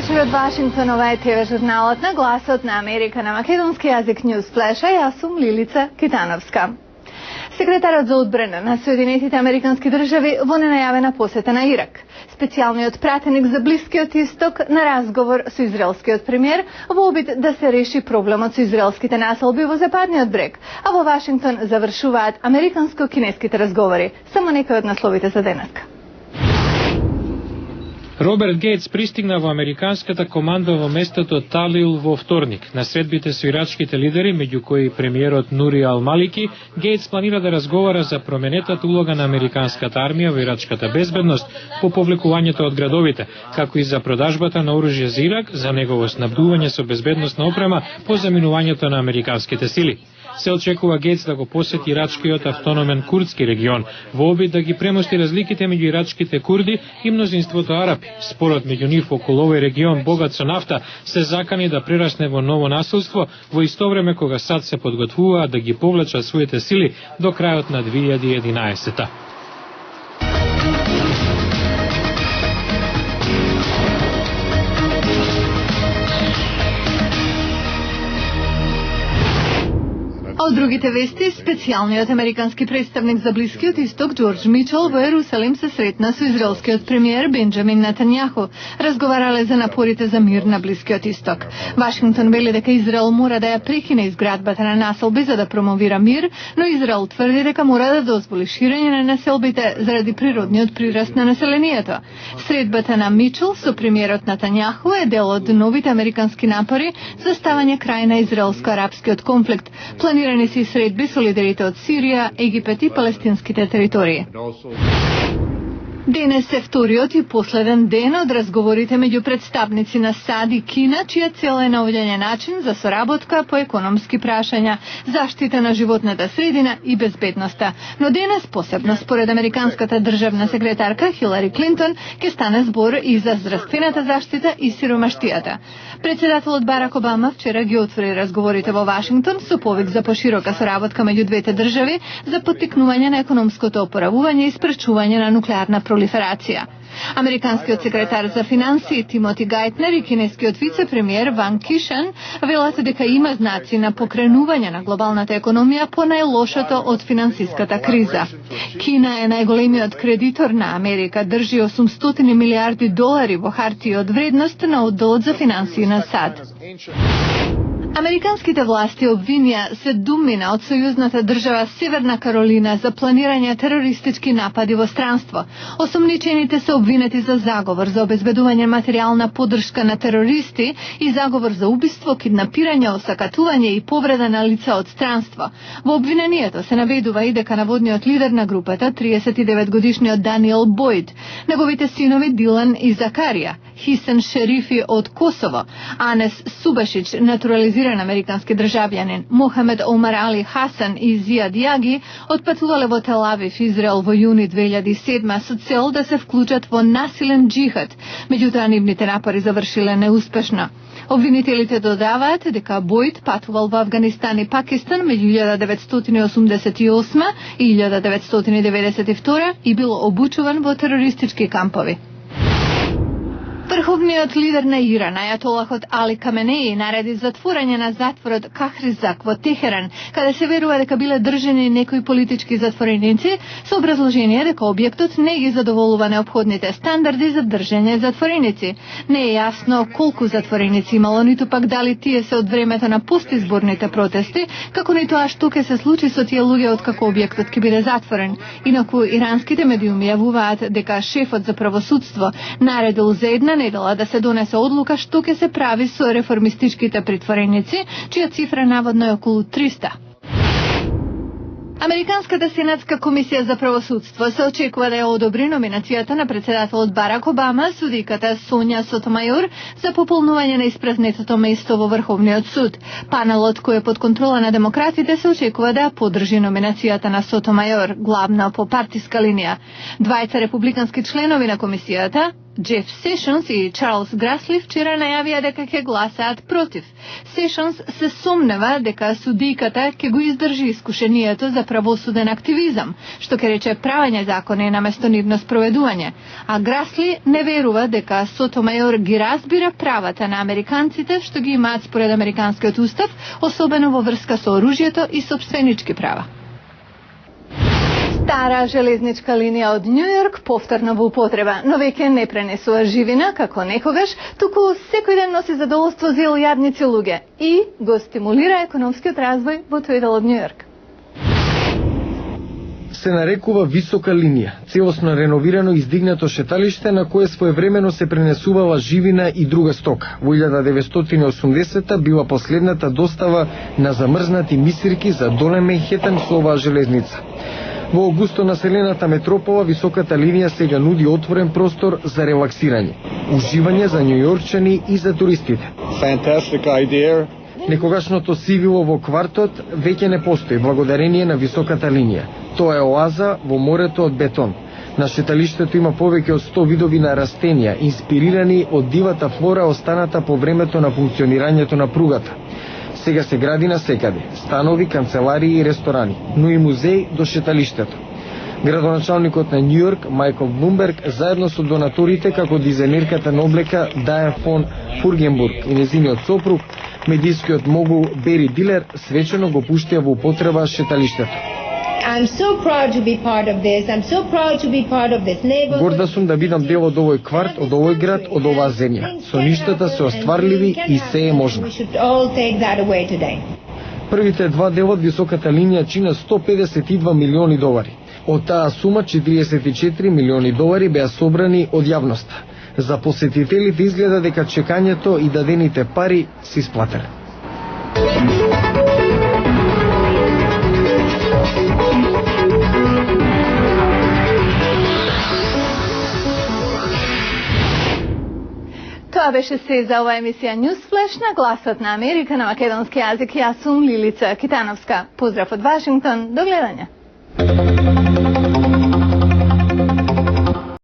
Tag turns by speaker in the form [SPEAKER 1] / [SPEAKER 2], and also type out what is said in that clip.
[SPEAKER 1] вечер од Вашингтон, ова е ТВ журналот на Гласот на Америка на македонски јазик News Flash, а јас сум Лилица Китановска. Секретарот за одбрана на Соединетите Американски држави во ненајавена посета на Ирак. Специјалниот пратеник за Блискиот Исток на разговор со израелскиот премиер во обид да се реши проблемот со израелските населби во Западниот брег, а во Вашингтон завршуваат американско-кинеските разговори. Само некои од насловите за денеска.
[SPEAKER 2] Роберт Гейтс пристигна во американската команда во местото Талил во вторник. На средбите со ирачките лидери, меѓу кои премиерот Нури Ал-Малики, Гейтс планира да разговара за променетата улога на американската армија во ирачката безбедност по повлекувањето од градовите, како и за продажбата на оружје за Ирак, за негово снабдување со безбедносна опрема по заминувањето на американските сили. Се очекува Гейтс да го посети ирачкиот автономен курдски регион во обид да ги премости разликите меѓу ирачките курди и мнозинството арапи. Спорот меѓу нив околу овој регион богат со нафта се закани да прерасне во ново насилство во исто време кога САД се подготвува да ги повлечат своите сили до крајот на 2011-та.
[SPEAKER 1] Од другите вести, специјалниот американски представник за Блискиот Исток Џорџ Мичел во Ерусалим се сретна со израелскиот премиер Бенџамин Нетањаху. Разговарале за напорите за мир на Блискиот Исток. Вашингтон вели дека Израел мора да ја прекине изградбата на населби за да промовира мир, но Израел тврди дека мора да дозволи ширење на населбите заради природниот прираст на населението. Средбата на Мичел со премиерот Нетањаху е дел од новите американски напори за ставање крај на израелско-арапскиот конфликт. Планирани си средби со лидерите од Сирија, Египет и палестинските територии. Денес е вториот и последен ден од разговорите меѓу представници на САД и Кина, чија цел е наоѓање начин за соработка по економски прашања, заштита на животната средина и безбедноста. Но денес посебно, според американската државна секретарка Хилари Клинтон, ќе стане збор и за здравствената заштита и сиромаштијата. Председателот Барак Обама вчера ги отвори разговорите во Вашингтон со повик за поширока соработка меѓу двете држави за поттикнување на економското опоравување и спречување на нуклеарна пролиферација. Американскиот секретар за финансии Тимоти Гајтнер и кинескиот вице-премиер Ван Кишан велат дека има знаци на покренување на глобалната економија по најлошото од финансиската криза. Кина е најголемиот кредитор на Америка, држи 800 милиарди долари во хартии од вредност на одделот за финансии на САД. Американските власти обвинија седумина од сојузната држава Северна Каролина за планирање терористички напади во странство. Осомничените се обвинети за заговор за обезбедување материјална поддршка на терористи и заговор за убиство, киднапирање, осакатување и повреда на лица од странство. Во обвинението се наведува и дека наводниот лидер на групата, 39-годишниот Даниел Бојд, неговите синови Дилан и Закарија, Хисен Шерифи од Косово, Анес Субашич, натурализиран американски државјанин, Мохамед Омар Али Хасан и Зиад Јаги отпатувале во Тел Авив, Израел во јуни 2007 со цел да се вклучат во насилен џихад, меѓутоа нивните напори завршиле неуспешно. Обвинителите додаваат дека Бојд патувал во Авганистан и Пакистан меѓу 1988 и 1992 и бил обучуван во терористички кампови. Врховниот лидер на Иран, ајатолахот Али Каменеи, нареди затворање на затворот Кахризак во Техеран, каде се верува дека биле држани некои политички затвореници, со образложение дека објектот не ги задоволува неопходните стандарди за држање затвореници. Не е јасно колку затвореници имало, ниту пак дали тие се од времето на постизборните протести, како ни тоа што ќе се случи со тие луѓе од како објектот ќе биде затворен. Инаку иранските медиуми јавуваат дека шефот за правосудство наредил за една недела да се донесе одлука што ќе се прави со реформистичките притвореници, чија цифра наводно е околу 300. Американската Сенатска комисија за правосудство се очекува да ја одобри номинацијата на председателот Барак Обама, судиката Сонја Сотомајор, за пополнување на испразнетото место во Врховниот суд. Панелот кој е под контрола на демократите се очекува да ја поддржи номинацијата на Сотомајор, главна по партиска линија. Двајца републикански членови на комисијата, Jeff Sessions и Чарлс Грасли вчера најавија дека ќе гласаат против. Sessions се сомнева дека судијката ќе го издржи искушението за правосуден активизам, што ќе рече правење закони наместо нивно спроведување, а Грасли не верува дека Сотомајор ги разбира правата на американците што ги имаат според американскиот устав, особено во врска со оружјето и сопственички права. Стара железничка линија од Њу Йорк повторно во употреба, но веќе не пренесува живина како некогаш, туку секој ден носи задоволство за илјадници луѓе и го стимулира економскиот развој во тој дел од Њу Йорк.
[SPEAKER 3] Се нарекува висока линија, целосно реновирано и издигнато шеталиште на кое своевремено се пренесувала живина и друга стока. Во 1980 била последната достава на замрзнати мисирки за Долен Менхетен со оваа железница. Во густо населената метропола високата линија сега нуди отворен простор за релаксирање, уживање за њујорчани и за туристите.
[SPEAKER 4] Fantastic idea.
[SPEAKER 3] Некогашното сивило во квартот веќе не постои благодарение на високата линија. Тоа е оаза во морето од бетон. На шеталиштето има повеќе од 100 видови на растенија, инспирирани од дивата флора останата по времето на функционирањето на пругата. Сега се гради насекаде, станови, канцеларии и ресторани, но и музеј до шеталиштето. Градоначалникот на Њу Йорк, Мајкл Блумберг, заедно со донаторите како дизајнерката на облека Дајан фон Фургенбург и незиниот сопруг, медијскиот могул Бери Дилер, свечено го пуштија во употреба шеталиштето.
[SPEAKER 5] I'm so proud to be part of this. I'm so proud to be part of this neighborhood.
[SPEAKER 3] Горда сум да бидам дел од овој кварт, од овој град, од оваа земја. Со ништата се остварливи и се е можно. Првите два дела од високата линија чина $152 милиони. Од таа сума $44 милиони беа собрани од јавноста. За посетителите изгледа дека чекањето и дадените пари се исплателе.
[SPEAKER 1] Тоа беше се за оваа емисија Newsflash на Гласот на Америка на македонски јазик. Јас сум Лилица Китановска. Поздрав од Вашингтон. До гледање.